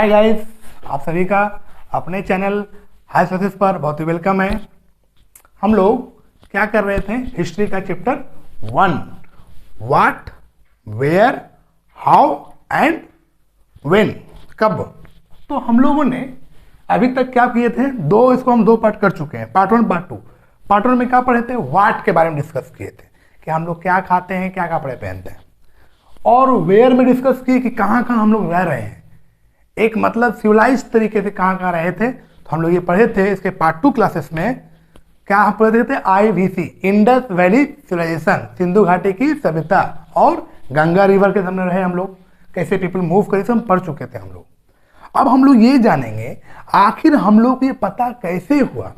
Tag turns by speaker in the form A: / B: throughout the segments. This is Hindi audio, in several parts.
A: हाय गाइस, आप सभी का अपने चैनल हाई सक्सेस पर बहुत ही वेलकम है। हम लोग क्या कर रहे थे, हिस्ट्री का chapter 1, what, where, how and when, कब। तो हम लोगों ने अभी तक क्या किए थे, इसको हम दो पार्ट कर चुके हैं, पार्ट 1 पार्ट 2। पार्ट 1 में क्या पढ़े थे, व्हाट के बारे में डिस्कस किए थे कि हम लोग क्या खाते हैं, क्या कपड़े पहनते हैं, और वेयर में डिस्कस किए कि कहाँ कहाँ हम लोग रह रहे हैं, एक मतलब सिविलाइज तरीके से कहाँ कहाँ रहे थे। तो हम लोग ये पढ़े थे इसके पार्ट 2 क्लासेस में, क्या हम पढ़े थे, IVC, Indus valley civilization, Sindhu घाटी की सभ्यता, और गंगा रिवर के सामने रहे हम लोग, कैसे पीपल मूव करे, हम पढ़ चुके थे हम लोग। अब हम लोग ये जानेंगे आखिर हम लोग को ये पता कैसे हुआ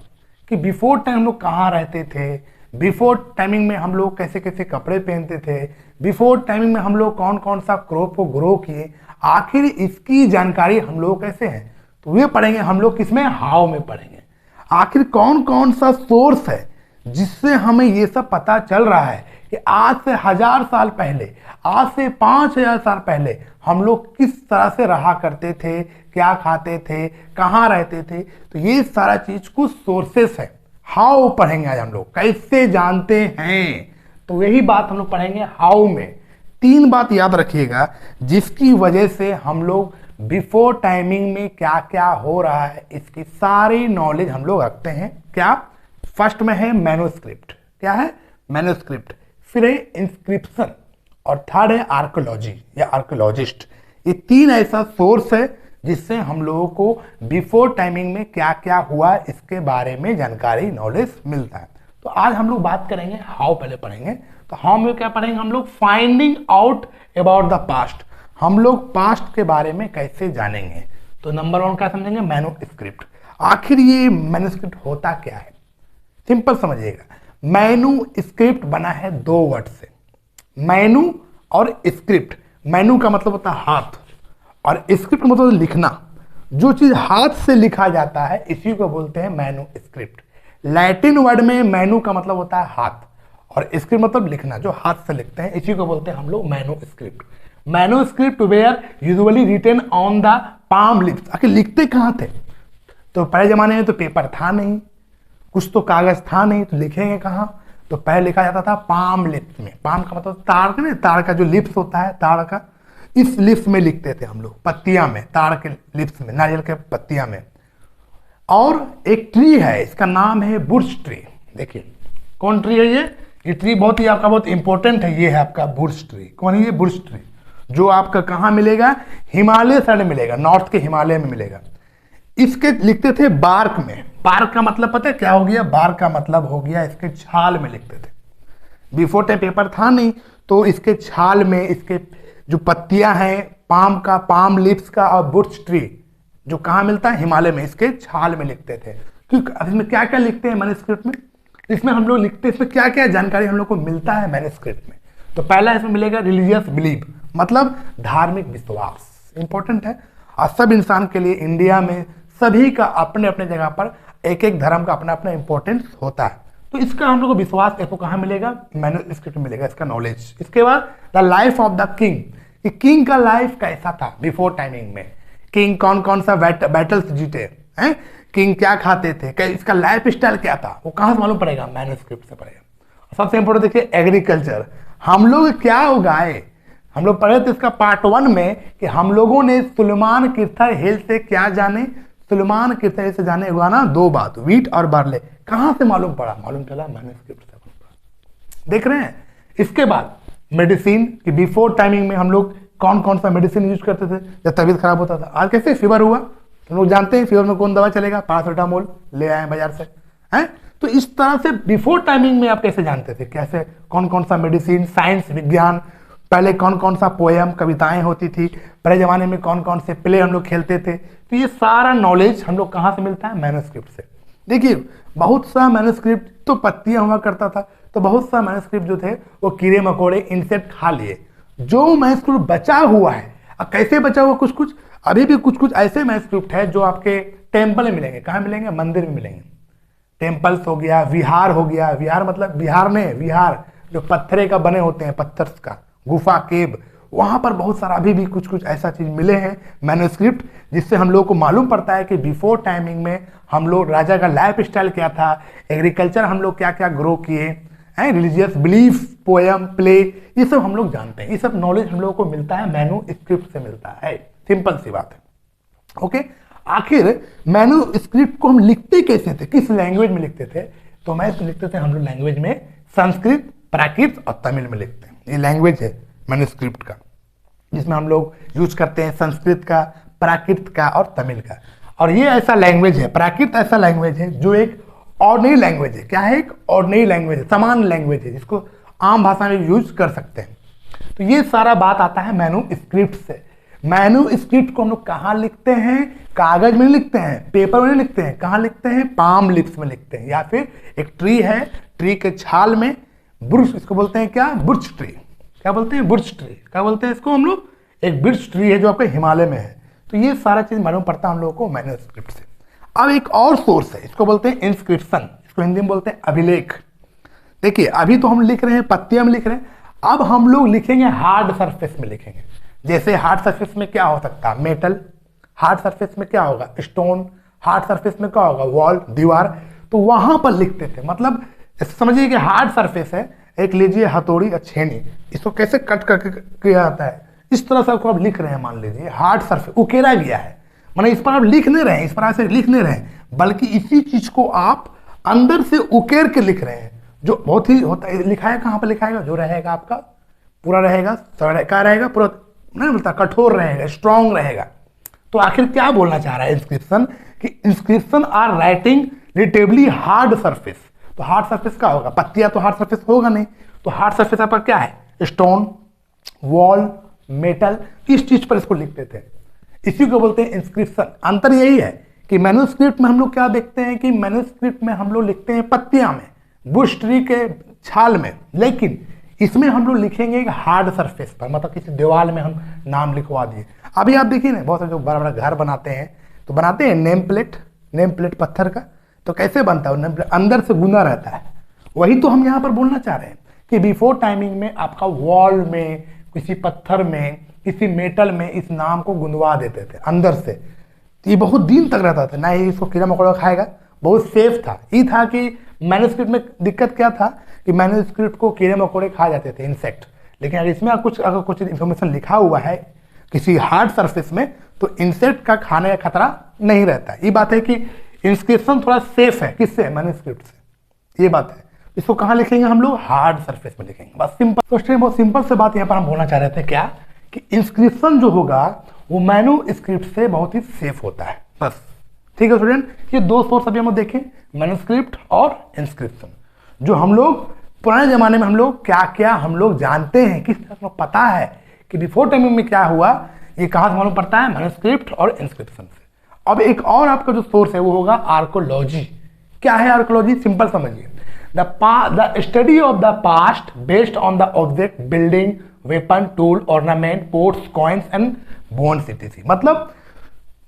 A: कि बिफोर टाइम हम लोग कहाँ रहते थे, बिफोर टाइमिंग में हम लोग कैसे कैसे कपड़े पहनते थे, बिफोर टाइमिंग में हम लोग कौन कौन सा क्रॉप को ग्रो किए, आखिर इसकी जानकारी हम लोग कैसे हैं। तो ये पढ़ेंगे हम लोग, किसमें, हाउ में पढ़ेंगे। आखिर कौन कौन सा सोर्स है जिससे हमें ये सब पता चल रहा है कि आज से 1000 साल पहले, आज से 5000 साल पहले हम लोग किस तरह से रहा करते थे, क्या खाते थे, कहाँ रहते थे। तो ये सारा चीज कुछ सोर्सेस है, हाउ पढ़ेंगे आज हम लोग, कैसे जानते हैं। तो यही बात हम लोग पढ़ेंगे हाउ में। 3 बात याद रखिएगा जिसकी वजह से हम लोग बिफोर टाइमिंग में क्या क्या हो रहा है इसकी सारी नॉलेज हम लोग रखते हैं। क्या, फर्स्ट में है मैन्युस्क्रिप्ट, क्या है, मैन्युस्क्रिप्ट, फिर है इंस्क्रिप्शन, और थर्ड है आर्कोलॉजी या आर्कोलॉजिस्ट। ये 3 ऐसा सोर्स है जिससे हम लोगों को बिफोर टाइमिंग में क्या क्या हुआ इसके बारे में जानकारी, नॉलेज मिलता है। तो आज हम लोग बात करेंगे हाउ, पहले पढ़ेंगे। तो हाउ में क्या पढ़ेंगे हम लोग, finding out about the past, हम लोग पास्ट के बारे में कैसे जानेंगे। तो नंबर 1 क्या समझेंगे, मैन्युस्क्रिप्ट। आखिर ये मैन्युस्क्रिप्ट होता क्या है, सिंपल समझिएगा। मैन्युस्क्रिप्ट बना है 2 वर्ड से, मैन्यू और स्क्रिप्ट। मैन्यू का मतलब होता है हाथ, और स्क्रिप्ट मतलब लिखना। जो चीज हाथ से लिखा जाता है इसी को बोलते हैं मैन्युस्क्रिप्ट। लैटिन वर्ड में मैन्यू का मतलब होता है हाथ, और स्क्रिप्ट मतलब लिखना, जो हाथ से लिखते हैं, इसी को बोलते हैं हम लोग manuscript. Manuscript were usually written on the palm lips. आखिर लिखते कहाँ थे, तो पहले जमाने में तो पेपर था नहीं, कुछ तो कागज था नहीं, तो लिखेंगे कहाँ। तो पहले लिखा जाता था पाम लिप्स में। पाम का मतलब ताड़ का, नहीं, ताड़ का जो लिप्स होता है, ताड़ का, इस लिप्स में लिखते थे हम लोग, पत्तियां में, ताड़ के लिप्स में, नारियल के पत्तियां में। और एक ट्री है, इसका नाम है बुर्च ट्री। देखिए कौन ट्री है ये ट्री बहुत ही आपका बहुत इंपॉर्टेंट है। ये है आपका बुर्च ट्री। कौन है ये, बुर्च ट्री, जो आपका कहाँ मिलेगा, हिमालय साइड में मिलेगा, नॉर्थ के हिमालय में मिलेगा। इसके लिखते थे बार्क में। बार्क का मतलब पता है क्या हो गया, बार्क का मतलब हो गया इसके छाल में लिखते थे। बिफोर टाइम पेपर था नहीं, तो इसके छाल में, इसके जो पत्तियां हैं पाम का, पाम लिप्स का, और बुर्च ट्री जो कहाँ मिलता है, हिमालय में, इसके छाल में लिखते थे। क्योंकि इसमें क्या क्या लिखते हैं मैन्युस्क्रिप्ट में, इसमें हम लोग लिखते हैं, इसमें क्या क्या जानकारी हम लोग को मिलता है मैन्युस्क्रिप्ट में। तो पहला इसमें मिलेगा रिलीजियस बिलीव, मतलब धार्मिक विश्वास, इंपॉर्टेंट है। और सब इंसान के लिए इंडिया में सभी का अपने अपने जगह पर एक एक धर्म का अपना अपना इंपॉर्टेंस होता है। तो इसका हम लोग को विश्वास इसको कहाँ मिलेगा, मैन्युस्क्रिप्ट में मिलेगा, इसका नॉलेज। इसके बाद the life of the king, कि किंग का लाइफ कैसा था बिफोर टाइमिंग में, किंग कौन कौन सा बैटल्स जीते हैं, किंग क्या खाते थे, इसका लाइफ स्टाइल क्या था, वो कहाँ से मालूम पड़ेगा, मैन्युस्क्रिप्ट से पड़ेगा। सबसे इंपॉर्टेंट देखिए एग्रीकल्चर, हम लोग क्या उगाए, हम लोग पढ़े थे इसका पार्ट 1 में कि हम लोगों ने सुलेमान किर्थर हिल से क्या जाने, सुलेमान किर्थर हिल से जाने उगाना 2 बात, व्हीट और बार्ले। कहां से मालूम पड़ा, मालूम चला मैन्युस्क्रिप्ट से मालूम पड़ा। देख रहे हैं। इसके बाद मेडिसिन, कि बिफोर टाइमिंग में हम लोग कौन कौन सा मेडिसिन यूज करते थे जब तबीयत खराब होता था। आज कैसे फीवर हुआ, तो लोग जानते हैं फीवर में कौन दवा चलेगा, पैरासिटामोल ले आए बाजार से, हैं। तो इस तरह से बिफोर टाइमिंग में आप कैसे जानते थे, कैसे कौन कौन सा मेडिसिन, साइंस, विज्ञान, पहले कौन कौन सा पोएम, कविताएं होती थी, पहले जमाने में कौन कौन से प्ले हम लोग खेलते थे। तो ये सारा नॉलेज हम लोग कहाँ से मिलता है, मैन्युस्क्रिप्ट से। देखिए बहुत सा मैन्युस्क्रिप्ट तो पत्तियां हुआ करता था, तो बहुत सा मैन्युस्क्रिप्ट जो थे वो कीड़े मकोड़े, इंसेक्ट खा लिए। जो मैन्युस्क्रिप्ट बचा हुआ है, अब कैसे बचा हुआ, कुछ कुछ अभी भी कुछ कुछ ऐसे मैन्युस्क्रिप्ट है जो आपके टेम्पल में मिलेंगे। कहाँ मिलेंगे, मंदिर में मिलेंगे। टेम्पल्स हो गया, विहार हो गया, विहार मतलब बिहार में, विहार जो पत्थरे का बने होते हैं, पत्थर का गुफा, केव, वहाँ पर बहुत सारा अभी भी कुछ कुछ ऐसा चीज़ मिले हैं मैन्युस्क्रिप्ट, जिससे हम लोग को मालूम पड़ता है कि बिफोर टाइमिंग में हम लोग राजा का लाइफ स्टाइल क्या था, एग्रीकल्चर हम लोग क्या क्या ग्रो किए हैं, रिलीजियस बिलीफ, पोएम, प्ले, ये सब हम लोग जानते हैं। ये सब नॉलेज हम लोगों को मिलता है मैन्युस्क्रिप्ट से मिलता है। सिंपल सी बात है। ओके, आखिर मैन्युस्क्रिप्ट को हम लिखते कैसे थे, किस लैंग्वेज में लिखते थे? तो मैं लिखते थे हम लोग लैंग्वेज में संस्कृत, प्राकृत और तमिल में लिखते हैं। ये लैंग्वेज है मैन्युस्क्रिप्ट का, जिसमें हम लोग यूज करते हैं संस्कृत का, प्राकृत का और तमिल का। और ये ऐसा लैंग्वेज है, प्राकृत ऐसा लैंग्वेज है जो एक ऑर्डिनरी लैंग्वेज है। क्या है? एक ऑर्डिनरी लैंग्वेज है, सामान्य लैंग्वेज है, जिसको आम भाषा में यूज कर सकते हैं। तो ये सारा बात आता है मैन्युस्क्रिप्ट से। मैन्युस्क्रिप्ट को हम लोग कहाँ लिखते हैं? कागज में लिखते हैं, पेपर में लिखते हैं। कहाँ लिखते हैं? पाम लिप्स में लिखते हैं, या फिर एक ट्री है, ट्री के छाल में बुर्च, इसको बोलते हैं क्या? बुर्च ट्री। क्या बोलते हैं? बुर्च ट्री। क्या बोलते हैं इसको हम लोग? एक बुर्च ट्री है जो आपके हिमालय में है। तो ये सारा चीज मालूम पड़ता है हम लोगों को मैन्युस्क्रिप्ट से। अब एक और सोर्स है, इसको बोलते हैं इंस्क्रिप्शन, इसको हिंदी में बोलते हैं अभिलेख। देखिए, अभी तो हम लिख रहे हैं, पत्तियां में लिख रहे हैं, अब हम लोग लिखेंगे हार्ड सरफेस में लिखेंगे। जैसे हार्ड सरफेस में क्या हो सकता है? मेटल। हार्ड सरफेस में क्या होगा? स्टोन। हार्ड सरफेस में क्या होगा? वॉल, दीवार। तो वहां पर लिखते थे। मतलब समझिए कि हार्ड सरफेस है, एक लीजिए हथौड़ी और छेनी, इसको कैसे कट करके किया जाता है, इस तरह से आपको आप लिख रहे हैं। मान लीजिए हार्ड सरफेस उकेरा गया है, माने इस पर आप लिख नहीं रहे हैं, इस पर से लिख नहीं रहे हैं, बल्कि इसी चीज को आप अंदर से उकेर के लिख रहे हैं, जो बहुत ही होता है। लिखा है कहाँ पर लिखाएगा? जो रहेगा आपका पूरा रहेगा, क्या रहेगा? पूरा नहीं बोलता, कठोर रहेगा, स्ट्रांग रहेगा। तो आखिर क्या बोलना चाह रहा है इंस्क्रिप्शन? कि inscription are writing relatively hard surface. तो हार्ड सरफेस क्या होगा? पत्तियां तो हार्ड सरफेस होगा नहीं, तो हार्ड सरफेस आपका क्या है? स्टोन, वॉल, मेटल, इस चीज पर इसको लिखते थे। इसी को बोलते हैं इंस्क्रिप्शन। अंतर यही है कि मैन्युस्क्रिप्ट में हम लोग क्या देखते हैं कि मैन्युस्क्रिप्ट में हम लोग लिखते हैं पत्तियां में, बुश ट्री के छाल में, लेकिन इसमें हम लोग लिखेंगे एक हार्ड सरफेस पर, मतलब किसी दीवार में हम नाम लिखवा दिए। अभी आप देखिए ना, बहुत सारे जो बड़ा बड़ा घर बनाते हैं तो बनाते हैं नेम प्लेट पत्थर का। तो कैसे बनता है? नेम प्लेट अंदर से गुना रहता है। वही तो हम यहाँ पर बोलना चाह रहे हैं कि बिफोर टाइमिंग में आपका वॉल में, किसी पत्थर में, किसी मेटल में इस नाम को गुंदवा देते थे अंदर से। ये बहुत दिन तक रहता था, ना ही इसको कीड़ा मकोड़ा खाएगा, बहुत सेफ था। ये था कि मैन्युस्क्रिप्ट में दिक्कत क्या था कि मैन्युस्क्रिप्ट को कीड़े मकोड़े खा जाते थे, इंसेक्ट। लेकिन अगर इसमें अगर कुछ इंफॉर्मेशन लिखा हुआ है किसी हार्ड सरफेस में, तो इंसेक्ट का खाने का खतरा नहीं रहता। ये बात है कि इंस्क्रिप्शन थोड़ा सेफ है। किससे? मैन्युस्क्रिप्ट से। ये बात है। इसको कहाँ लिखेंगे हम लोग? हार्ड सरफेस में लिखेंगे, बस सिंपल। तो बहुत सिंपल से बात यहाँ पर हम बोलना चाह रहे थे क्या, कि इंस्क्रिप्शन जो होगा वो मैन्युस्क्रिप्ट से बहुत ही सेफ होता है, बस। ठीक है स्टूडेंट, ये दो सोर्स अभी हम लोग देखें, मैन्युस्क्रिप्ट और इंस्क्रिप्शन। जो हम लोग पुराने जमाने में हम लोग क्या क्या हम लोग जानते हैं, किस तरह को पता है कि बिफोर टाइमिंग में क्या हुआ, ये कहाँ से मालूम पड़ता है? मैन्युस्क्रिप्ट और इंस्क्रिप्शन से। अब एक और आपका जो सोर्स है वो होगा आर्कोलॉजी। क्या है आर्कोलॉजी? सिंपल समझिए, the study of the past based on the object, building, weapon, tool, ornament, ports, coins and bones इत्यादि। मतलब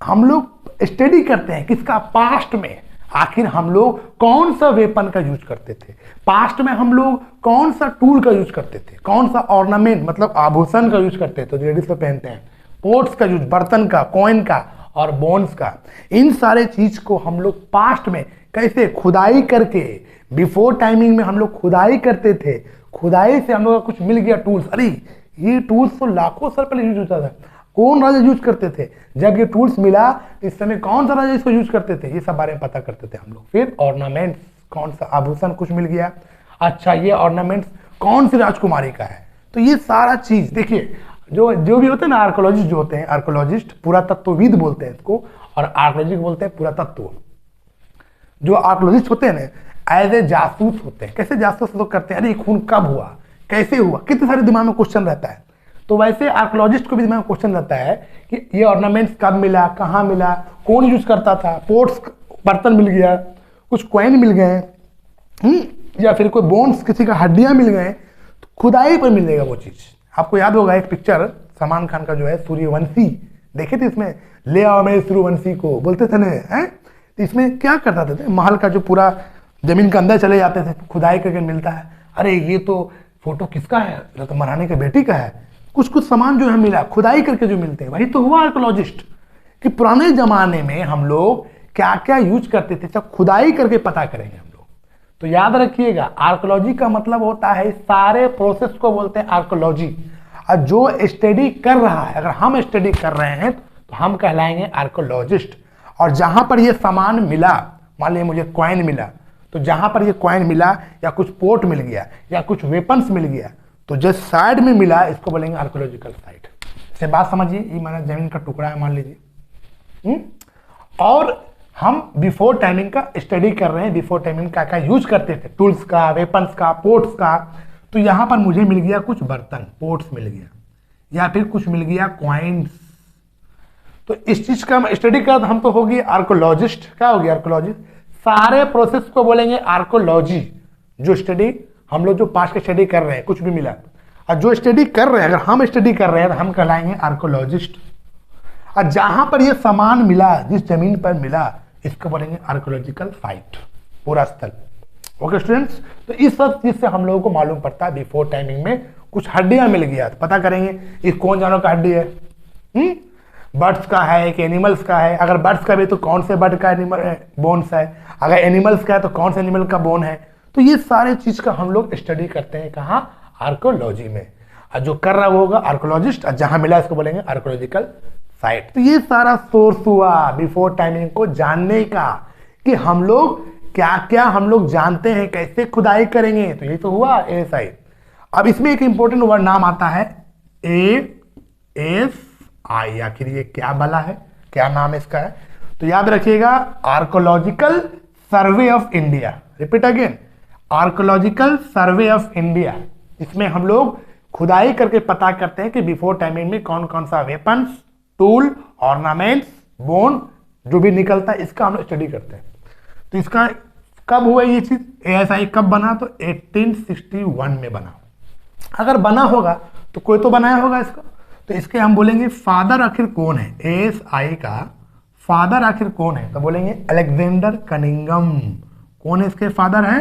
A: हम लोग स्टडी करते हैं किसका? पास्ट में। आखिर हम लोग कौन सा वेपन का यूज करते थे, पास्ट में हम लोग कौन सा टूल का यूज करते थे, कौन सा ऑर्नामेंट मतलब आभूषण का यूज करते थे जो लेडीज में पहनते हैं, पोर्ट्स का यूज, बर्तन का, कॉइन का और बोन्स का। इन सारे चीज को हम लोग पास्ट में कैसे खुदाई करके, बिफोर टाइमिंग में हम लोग खुदाई करते थे, खुदाई से हम लोग कुछ मिल गया टूल्स। अरे ये टूल्स तो लाखों साल पहले यूज होता था, कौन राजा यूज करते थे, जब ये टूल्स मिला इस समय कौन सा राजा इसको यूज करते थे, ये सब बारे में पता करते थे हम लोग। फिर ऑर्नामेंट्स, कौन सा आभूषण कुछ मिल गया, अच्छा ये ऑर्नामेंट्स कौन सी राजकुमारी का है। तो ये सारा चीज देखिए, जो भी होते हैं ना आर्कोलॉजिस्ट, जो होते हैं आर्कोलॉजिस्ट, पुरातत्वविद बोलते हैं इसको, और आर्कोलॉजिस्ट बोलते हैं पुरातत्व। जो आर्कोलॉजिस्ट होते हैं ना एज ए जासूस होते हैं। कैसे जासूस लोग करते हैं? अरे खून कब हुआ, कैसे हुआ, कितने सारे दिमाग में क्वेश्चन रहता है। तो वैसे आर्कोलॉजिस्ट को भी दिमाग में क्वेश्चन रहता है कि ये ऑर्नामेंट्स कब मिला, कहाँ मिला, कौन यूज करता था, पोर्ट्स बर्तन मिल गया, कुछ कॉइन मिल गए, या फिर कोई बोन्स, किसी का हड्डियां मिल गए, तो खुदाई पर मिलेगा वो चीज। आपको याद होगा एक पिक्चर सलमान खान का जो है सूर्यवंशी, देखे थे? इसमें ले आओ मेरे सूर्यवंशी को बोलते थे ना, तो इसमें क्या करता था, महल का जो पूरा जमीन के अंदर चले जाते थे, खुदाई करके मिलता है, अरे ये तो फोटो किसका है, तो महारानी के बेटी का है, कुछ कुछ सामान जो है मिला, खुदाई करके जो मिलते हैं, वही तो हुआ आर्कोलॉजिस्ट। कि पुराने जमाने में हम लोग क्या क्या यूज करते थे, सब खुदाई करके पता करेंगे हम लोग। तो याद रखिएगा, आर्कोलॉजी का मतलब होता है सारे प्रोसेस को बोलते हैं आर्कोलॉजी। और जो स्टडी कर रहा है, अगर हम स्टडी कर रहे हैं तो हम कहलाएंगे आर्कोलॉजिस्ट। और जहां पर ये सामान मिला, मान लीजिए मुझे कॉइन मिला, तो जहां पर ये कॉइन मिला या कुछ पोर्ट मिल गया या कुछ वेपन्स मिल गया, तो जिस साइड में मिला इसको बोलेंगे आर्कोलॉजिकल साइट। इसे बात समझिए, ये हमारा जमीन का टुकड़ा है मान लीजिए, और हम बिफोर टाइमिंग का स्टडी कर रहे हैं, बिफोर टाइमिंग क्या क्या यूज करते थे, टूल्स का, वेपन्स का, पोर्ट्स का। तो यहां पर मुझे मिल गया कुछ बर्तन, पोर्ट्स मिल गया, या फिर कुछ मिल गया कॉइन्स। तो इस चीज का स्टडी कर हम तो होगी आर्कोलॉजिस्ट। क्या होगी आर्कोलॉजिस्ट? सारे प्रोसेस को बोलेंगे आर्कोलॉजी। जो स्टडी हम लोग जो पास्ट के स्टडी कर रहे हैं, कुछ भी मिला, और जो स्टडी कर रहे हैं, अगर हम स्टडी कर रहे हैं तो हम कहलाएंगे आर्कोलॉजिस्ट। और जहां पर ये सामान मिला, जिस जमीन पर मिला, इसको बोलेंगे आर्कोलॉजिकल साइट, पूरा स्थल। ओके स्टूडेंट्स, तो इस सब चीज से हम लोगों को मालूम पड़ता है बिफोर टाइमिंग में कुछ हड्डियां मिल गया तो पता करेंगे ये कौन जानवर का हड्डी है, बर्ड्स का है कि एनिमल्स का है। अगर बर्ड्स का भी तो कौन से बर्ड का एनिमल बोन्स है, अगर एनिमल्स का है तो कौन से एनिमल का बोन है। तो ये सारे चीज का हम लोग स्टडी करते हैं कहाँ? आर्कोलॉजी में। और जो कर रहा होगा आर्कोलॉजिस्ट, और जहां मिला इसको बोलेंगे आर्कोलॉजिकल साइट। तो ये सारा सोर्स हुआ बिफोर टाइमिंग को जानने का, कि हम लोग क्या क्या हम लोग जानते हैं, कैसे खुदाई करेंगे। तो ये तो हुआ ASI। अब इसमें एक इंपॉर्टेंट वर्ड नाम आता है ASI। आखिर ये क्या भला है, क्या नाम इसका है? तो याद रखिएगा, archaeological survey of India. Repeat again, archaeological survey of India. इसमें हम लोग खुदाई करके पता करते हैं कि बिफोर टाइमिंग में कौन कौन सा वेपन्स, टूल, ऑर्नामेंट्स, बोन जो भी निकलता है, इसका हम लोग स्टडी करते हैं। तो इसका कब हुआ ये चीज, ASI कब बना? तो 1861 में बना। अगर बना होगा तो कोई तो बनाया होगा इसको। तो इसके हम बोलेंगे फादर आखिर कौन है, ASI का फादर आखिर कौन है? तो बोलेंगे अलेक्जेंडर कनिंगम। कौन है इसके फादर है?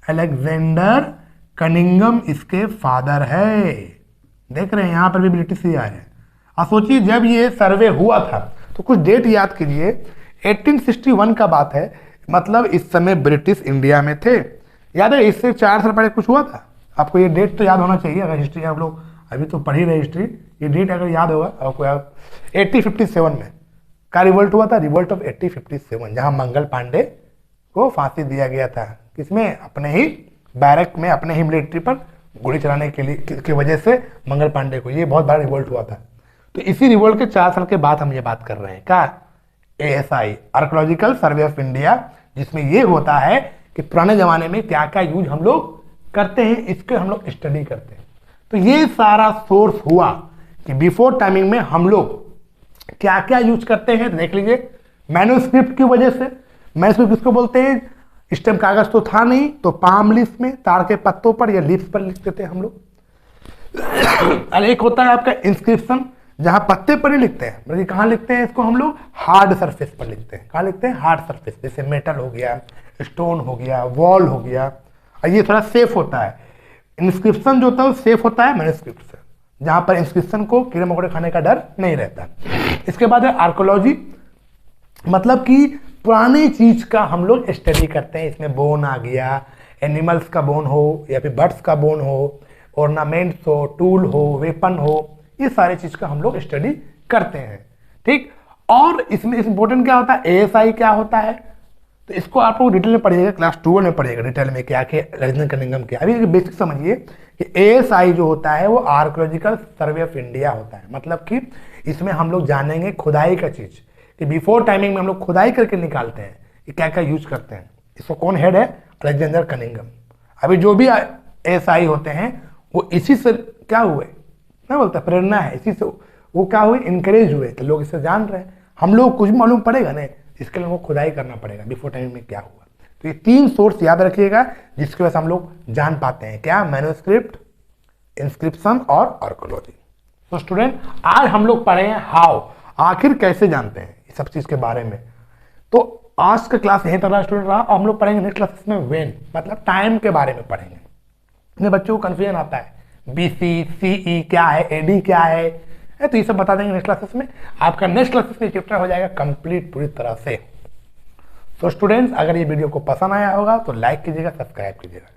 A: अलेक्जेंडर कनिंगम इसके फादर है। देख रहे हैं यहां पर भी ब्रिटिश ही आए हैं। आप सोचिए जब ये सर्वे हुआ था तो कुछ डेट याद कीजिए, 1861 का बात है, मतलब इस समय ब्रिटिश इंडिया में थे। याद है, इससे 4 साल पहले कुछ हुआ था? आपको ये डेट तो याद होना चाहिए, अगर हिस्ट्री आप लोग अभी तो पढ़ ही रहे हिस्ट्री, ये डेट अगर याद होगा आपको। 1857 में का रिवोल्ट हुआ था, रिवोल्ट ऑफ 1857, जहां मंगल पांडे को फांसी दिया गया था। किसमें? अपने ही बैरक में, अपने ही मिलिट्री पर गोली चलाने के लिए की वजह से मंगल पांडे को। ये बहुत बड़ा रिवोल्ट हुआ था। तो इसी रिवोल्ट के 4 साल के बाद हम ये बात कर रहे हैं। क्या? ASI, archaeological survey of India, जिसमें ये होता है कि पुराने जमाने में क्या क्या यूज हम लोग करते हैं, इसके हम लोग स्टडी करते हैं। तो ये सारा सोर्स हुआ कि बिफोर टाइमिंग में हम लोग क्या क्या यूज करते हैं। तो देख लीजिए, मैन्युस्क्रिप्ट की वजह से, मैन्युस्क्रिप्ट किसको बोलते हैं? स्टेम कागज तो था नहीं, तो पाम लीफ में, ताड़ के पत्तों पर या लीफ पर लिखते थे हम लोग। और एक होता है आपका इंस्क्रिप्शन, जहां पत्ते पर ही लिखते हैं, मतलब कहां लिखते हैं इसको हम लोग? हार्ड सरफेस पर लिखते हैं। कहां लिखते हैं? हार्ड सरफेस, जैसे मेटल हो गया, स्टोन हो गया, वॉल हो गया। और ये थोड़ा सेफ होता है। इंस्क्रिप्शन जो होता है वो सेफ होता है मैन्युस्क्रिप्ट से, जहां पर इंस्क्रिप्शन को कीड़े मकोड़े खाने का डर नहीं रहता। इसके बाद है आर्कोलॉजी, मतलब कि पुरानी चीज का हम लोग स्टडी करते हैं। इसमें बोन आ गया, एनिमल्स का बोन हो या फिर बर्ड्स का बोन हो, ऑर्नामेंट्स हो, टूल हो, वेपन हो, ये सारे चीज का हम लोग स्टडी करते हैं। ठीक, और इसमें इंपॉर्टेंट क्या होता है? ASI क्या होता है? तो इसको आप लोग डिटेल में पढ़िएगा, क्लास 12 में पढ़िएगा डिटेल में क्या कि अलेक्जेंडर कनिंगम क्या। अभी बेसिक समझिए कि ASI जो होता है वो आर्कोलॉजिकल सर्वे ऑफ इंडिया होता है। मतलब कि इसमें हम लोग जानेंगे खुदाई का चीज, कि बिफोर टाइमिंग में हम लोग खुदाई करके निकालते हैं कि क्या क्या यूज करते हैं। इसको कौन हेड है? Alexander Cunningham. अभी जो भी ASI होते हैं वो इसी से क्या हुए, मैं बोलता प्रेरणा है, इसी से वो क्या हुए, इनकरेज हुए। तो लोग इससे जान रहे हैं, हम लोग कुछ भी मालूम पड़ेगा ना, इसके लिए हमको खुदाई करना पड़ेगा बिफोर टाइम में क्या हुआ। तो ये 3 सोर्स याद रखिएगा, जिसकी वजह से हम लोग जान पाते हैं क्या? मैन्युस्क्रिप्ट, इंस्क्रिप्शन और आर्कोलॉजी। तो स्टूडेंट, आज हम लोग पढ़े हैं हाउ, आखिर कैसे जानते हैं इस सब चीज के बारे में। तो आज का क्लास यहीं तक रहा स्टूडेंट रहा। हम लोग पढ़ेंगे नेक्स्ट क्लास में व्हेन, मतलब टाइम के बारे में पढ़ेंगे। इतने बच्चों को कंफ्यूजन आता है, BC, CE क्या है, AD क्या है, तो ये सब बता देंगे नेक्स्ट क्लासेस में। आपका नेक्स्ट क्लासेस में चैप्टर हो जाएगा कंप्लीट पूरी तरह से। तो स्टूडेंट्स, अगर ये वीडियो को पसंद आया होगा तो लाइक कीजिएगा, सब्सक्राइब कीजिएगा।